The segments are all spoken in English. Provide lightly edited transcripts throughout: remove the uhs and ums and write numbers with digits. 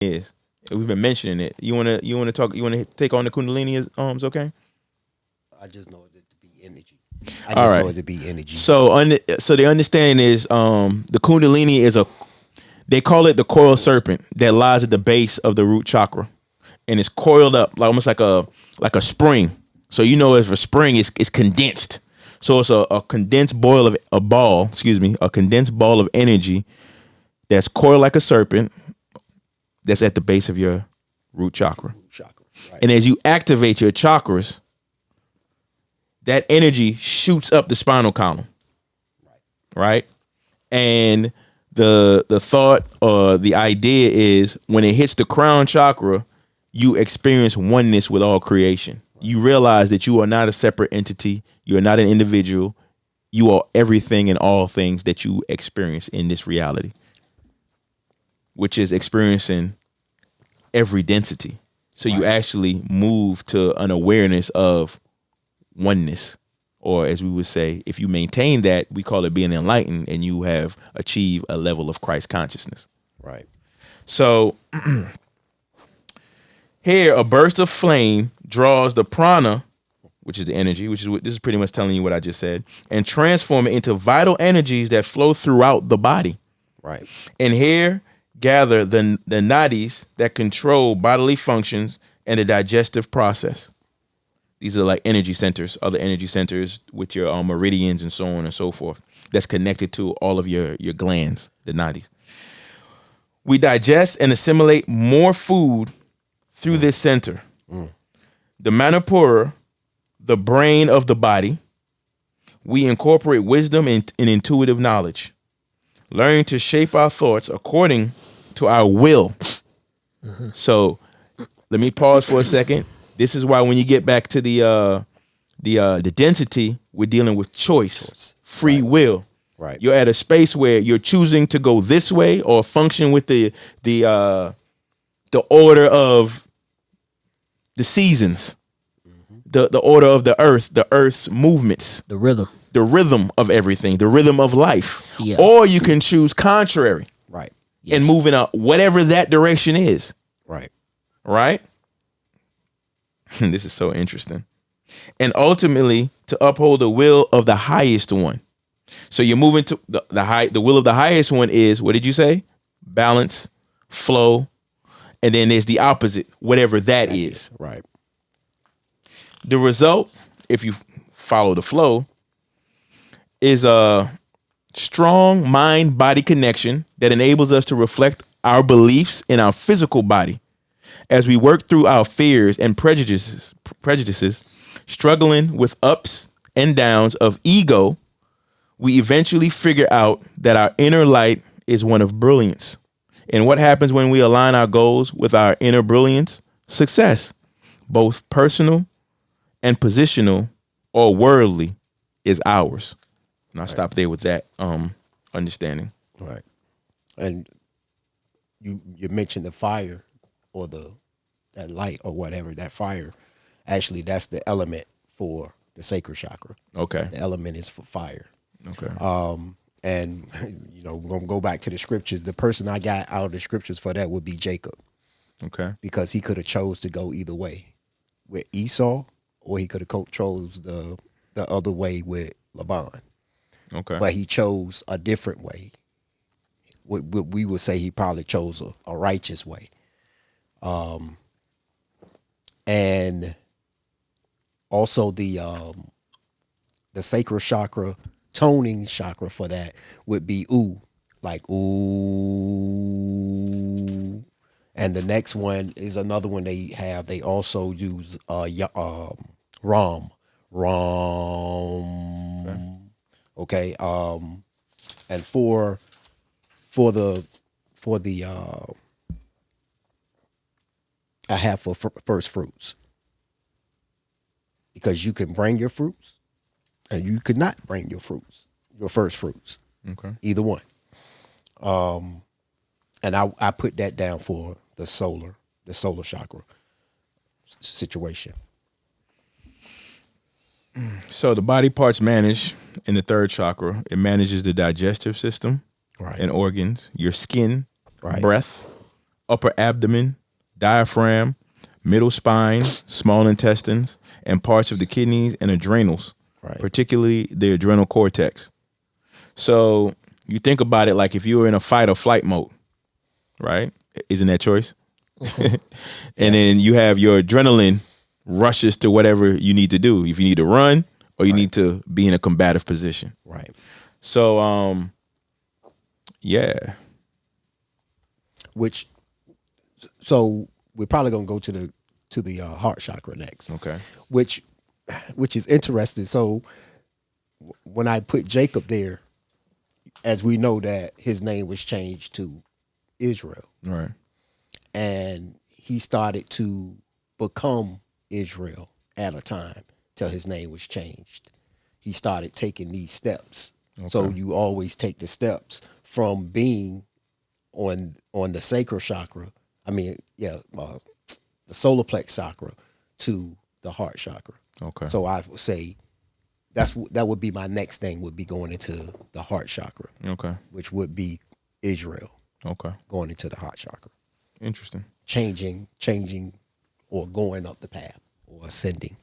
is. We've been mentioning it. You wanna talk? You wanna take on the Kundalini? Okay. I just know it to be energy. I All just know right. it to be energy. So the understanding is the Kundalini is they call it the coiled serpent that lies at the base of the root chakra, and it's coiled up like almost like a spring. So if a spring is condensed, so it's a condensed boil of a ball. Excuse me, a condensed ball of energy that's coiled like a serpent that's at the base of your root chakra. Chakra. Right. And as you activate your chakras, that energy shoots up the spinal column, right? And the thought or the idea is when it hits the crown chakra, you experience oneness with all creation. You realize that you are not a separate entity. You are not an individual. You are everything and all things that you experience in this reality, which is experiencing every density. So you actually move to an awareness of oneness, or as we would say, if you maintain that, we call it being enlightened, and you have achieved a level of Christ consciousness. Right. So here, a burst of flame draws the prana, which is the energy, this is pretty much telling you what I just said, and transform it into vital energies that flow throughout the body. Right. And here gather the nadis that control bodily functions and the digestive process. These are like energy centers, other energy centers with your meridians and so on and so forth. That's connected to all of your glands, the nadis. We digest and assimilate more food through this center. The manipura, the brain of the body. We incorporate wisdom and intuitive knowledge, learning to shape our thoughts according to our will. So let me pause for a second. This is why when you get back to the density, we're dealing with choice, free will. Right. You're at a space where you're choosing to go this way or function with the order of the seasons, the order of the earth's movements, The rhythm. the rhythm of everything, the rhythm of life. Yeah. Or you can choose contrary Right. and move in whatever that direction is. Right. Right? This is so interesting. And ultimately to uphold the will of the highest one. So you're moving to the will of the highest one is, what did you say? Balance, flow, and then there's the opposite, whatever that is. Right. The result, if you follow the flow, is a strong mind-body connection that enables us to reflect our beliefs in our physical body. As we work through our fears and prejudices, struggling with ups and downs of ego, we eventually figure out that our inner light is one of brilliance. And what happens when we align our goals with our inner brilliance? Success, both personal and positional or worldly, is ours. And I'll stop there with that understanding. Right. And you mentioned the fire or that light or whatever, that fire. Actually, that's the element for the sacral chakra. Okay. The element is for fire. Okay. And we're gonna go back to the scriptures. The person I got out of the scriptures for that would be Jacob, Okay. because he could have chose to go either way with Esau, or he could have chose the other way with Laban. Okay. But he chose a different way. We would say he probably chose a righteous way. And also the sacral chakra, toning chakra for that would be ooh, like ooh. And the next one is another one they have. They also use ram. Okay. And for the I have for first fruits, because you can bring your fruits and you could not bring your fruits, your first fruits. Okay. Either one. And I put that down for the solar chakra situation. So the body parts manage in the third chakra. It manages the digestive system Right. and organs, your skin, Right. breath, upper abdomen, diaphragm, middle spine, small intestines, and parts of the kidneys and adrenals, Right. particularly the adrenal cortex. So you think about it like if you were in a fight or flight mode, right? Isn't that choice? And then you have your adrenaline rushes to whatever you need to do. If you need to run or you need to be in a combative position. Right. So, yeah. Which, so we're probably gonna go to the heart chakra next. Okay. Which is interesting. So when I put Jacob there, as we know that his name was changed to Israel, Right. and he started to become Israel at a time till his name was changed. He started taking these steps. So you always take the steps from being on the sacral chakra. I mean, the solar plex chakra to the heart chakra. Okay. So I would say that would be my next thing, would be going into the heart chakra, Okay. which would be Israel, Okay. going into the heart chakra, Interesting. changing, or going up the path or ascending.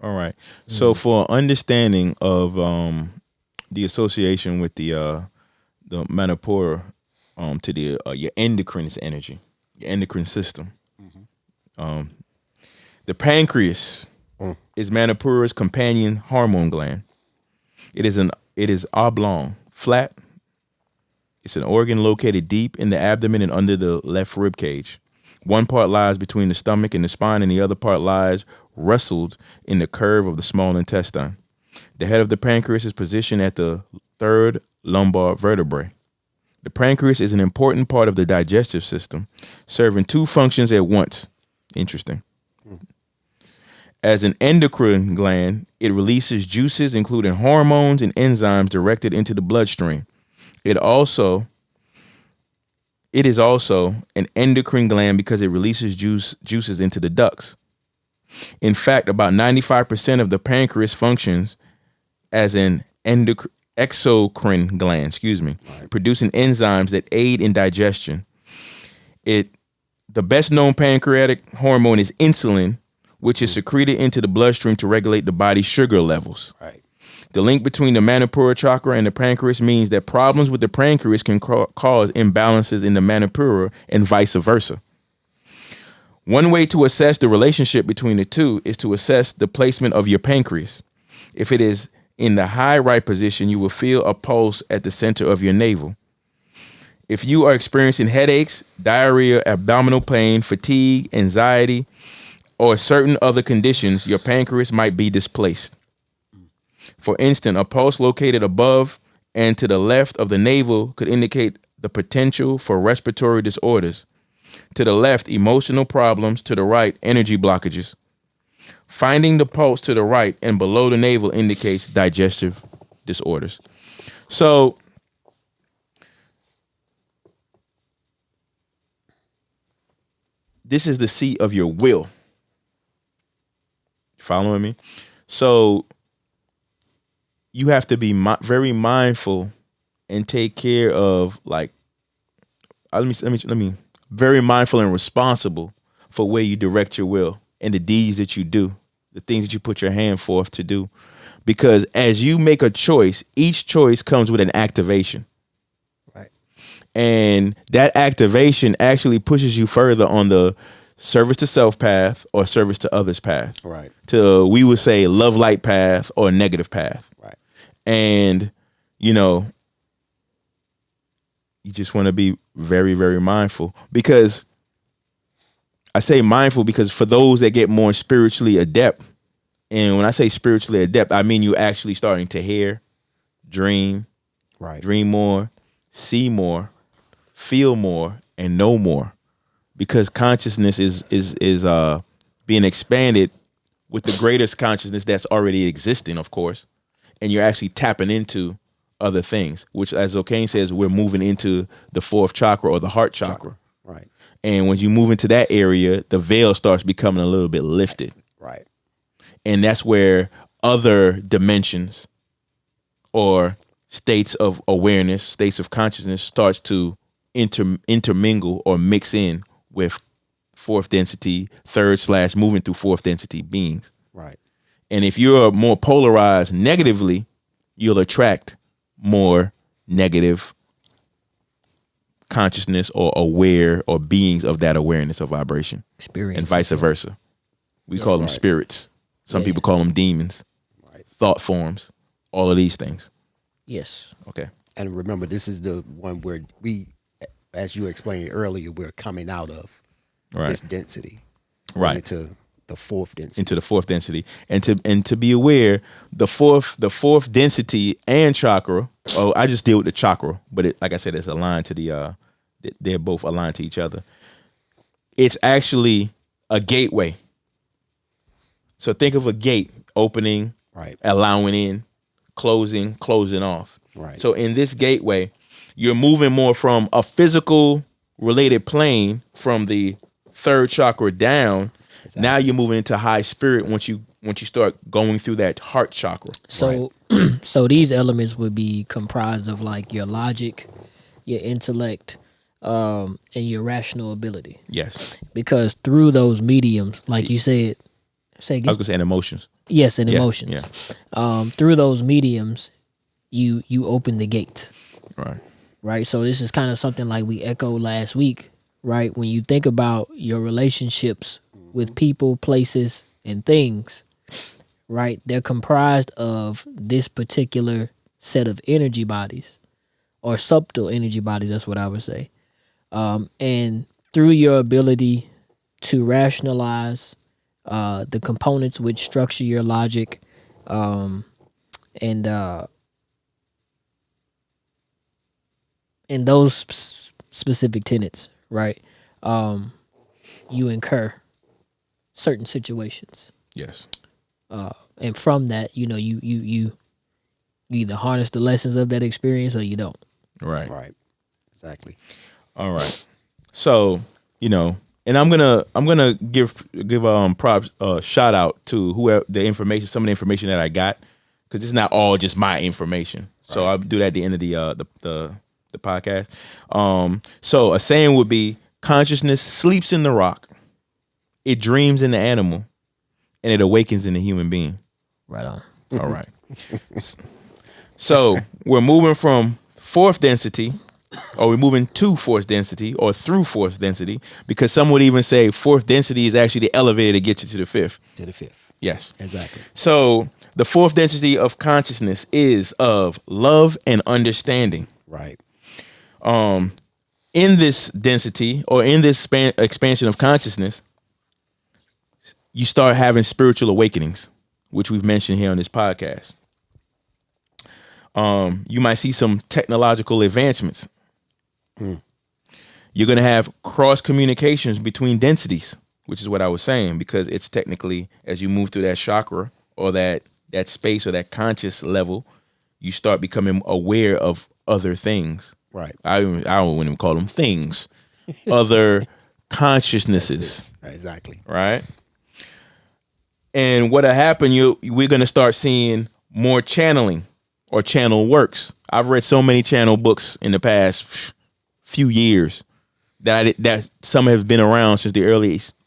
All right. So for understanding of the association with the Manipura to the your endocrine energy, your endocrine system, the pancreas is Manipura's companion hormone gland. It is oblong, flat. It's an organ located deep in the abdomen and under the left rib cage. One part lies between the stomach and the spine, and the other part lies wrestled in the curve of the small intestine. The head of the pancreas is positioned at the third lumbar vertebrae. The pancreas is an important part of the digestive system, serving two functions at once. Interesting. As an endocrine gland, it releases juices, including hormones and enzymes, directed into the bloodstream. It is also an endocrine gland because it releases juices into the ducts. In fact, about 95% of the pancreas functions as an exocrine gland, producing enzymes that aid in digestion. The best known pancreatic hormone is insulin, which is secreted into the bloodstream to regulate the body's sugar levels. Right. The link between the Manipura chakra and the pancreas means that problems with the pancreas can cause imbalances in the Manipura and vice versa. One way to assess the relationship between the two is to assess the placement of your pancreas. If it is in the high right position, you will feel a pulse at the center of your navel. If you are experiencing headaches, diarrhea, abdominal pain, fatigue, anxiety, or certain other conditions, your pancreas might be displaced. For instance, a pulse located above and to the left of the navel could indicate the potential for respiratory disorders. To the left, emotional problems. To the right, energy blockages. Finding the pulse to the right and below the navel indicates digestive disorders. So this is the seat of your will. Following me? So you have to be very mindful and take care of, like, let me very mindful and responsible for where you direct your will and the deeds that you do, the things that you put your hand forth to do. Because as you make a choice, each choice comes with an activation. Right. And that activation actually pushes you further on the service to self path or service to others path. Right. To, we would say, love light path or negative path. Right. And, you just want to be very, very mindful, because I say mindful because for those that get more spiritually adept, and when I say spiritually adept, I mean you actually starting to hear, dream, Right. dream more, see more, feel more, and know more, because consciousness is being expanded with the greatest consciousness that's already existing, of course, and you're actually tapping into other things, which, as O'Kane says, we're moving into the fourth chakra or the heart chakra. Right. And when you move into that area, the veil starts becoming a little bit lifted. Right. And that's where other dimensions or states of awareness, states of consciousness starts to intermingle or mix in with fourth density, third slash moving through fourth density beings. Right. And if you're more polarized negatively, you'll attract more negative consciousness or aware or beings of that awareness or vibration. Experience. And vice versa. We call them spirits. Some people call them demons, thought forms, all of these things. Yes. Okay. And remember, this is the one where we, as you explained earlier, we're coming out of this density. Right. Into the fourth density. Into the fourth density. And to be aware, the fourth density and chakra, I just deal with the chakra, but like I said, it's aligned to they're both aligned to each other. It's actually a gateway. So think of a gate opening, allowing in, closing off. Right. So in this gateway, you're moving more from a physical related plane from the third chakra down. Exactly. Now you're moving into high spirit once you start going through that heart chakra. So so these elements would be comprised of like your logic, your intellect, and your rational ability. Yes. Because through those mediums, like you said, say again. I was gonna say, and emotions. Yes, and emotions. Yeah. Through those mediums, you open the gate. Right. Right. So this is kind of something like we echoed last week, right? When you think about your relationships with people, places, and things, right? They're comprised of this particular set of energy bodies or subtle energy bodies. That's what I would say. And through your ability to rationalize the components which structure your logic, and those specific tenets, right? You incur certain situations. Yes. And from that, you either harness the lessons of that experience or you don't. Right. Right. Exactly. All right. So, and I'm gonna give props, shout out to whoever some of the information that I got, because it's not all just my information. So I'll do that at the end of the podcast. So a saying would be: consciousness sleeps in the rock, it dreams in the animal, and it awakens in the human being. Right on. All right. So we're moving from fourth density, or we're moving to fourth density, or through fourth density, because some would even say fourth density is actually the elevator to get you to the fifth. To the fifth. Yes. Exactly. So the fourth density of consciousness is of love and understanding. Right. In this density, or in this expansion of consciousness, you start having spiritual awakenings, which we've mentioned here on this podcast. You might see some technological advancements. You're going to have cross communications between densities, which is what I was saying, because it's technically, as you move through that chakra or that space or that conscious level, you start becoming aware of other things. Right. I wouldn't even call them things. Other consciousnesses. Exactly. Right. And what'll happen, we're going to start seeing more channeling or channel works. I've read so many channel books in the past few years that some have been around since the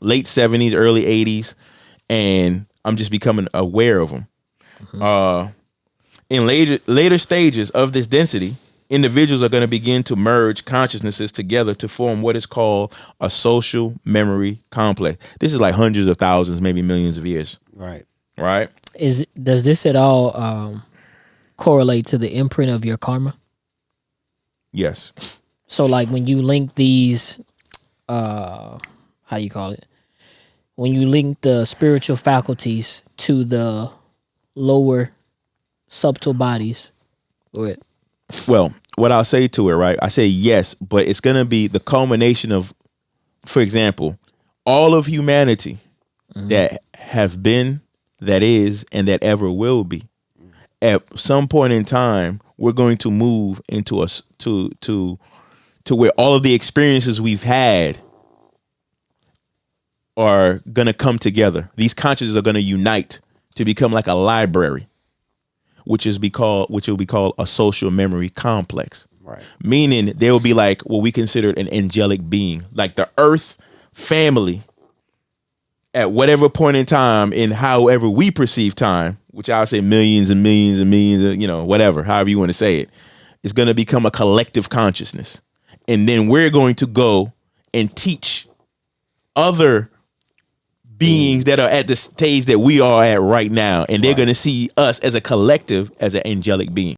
late 70s, early 80s, and I'm just becoming aware of them. Mm-hmm. In later stages of this density, individuals are going to begin to merge consciousnesses together to form what is called a social memory complex. This is like hundreds of thousands, maybe millions of years. Right. Right. Does this at all correlate to the imprint of your karma? Yes. So like when you link these, how do you call it? When you link the spiritual faculties to the lower subtle bodies, or well, what I'll say to it, right? I say yes, but it's going to be the culmination of, for example, all of humanity that have been, that is, and that ever will be. At some point in time, we're going to move into to where all of the experiences we've had are going to come together. These consciousness are going to unite to become like a library, which will be called a social memory complex. Right. Meaning there will be like what we consider an angelic being, like the earth family, at whatever point in time, in however we perceive time, which I'll say millions and millions and millions of, whatever, however you want to say it, is going to become a collective consciousness. And then we're going to go and teach other beings that are at the stage that we are at right now. And they're going to see us as a collective, as an angelic being.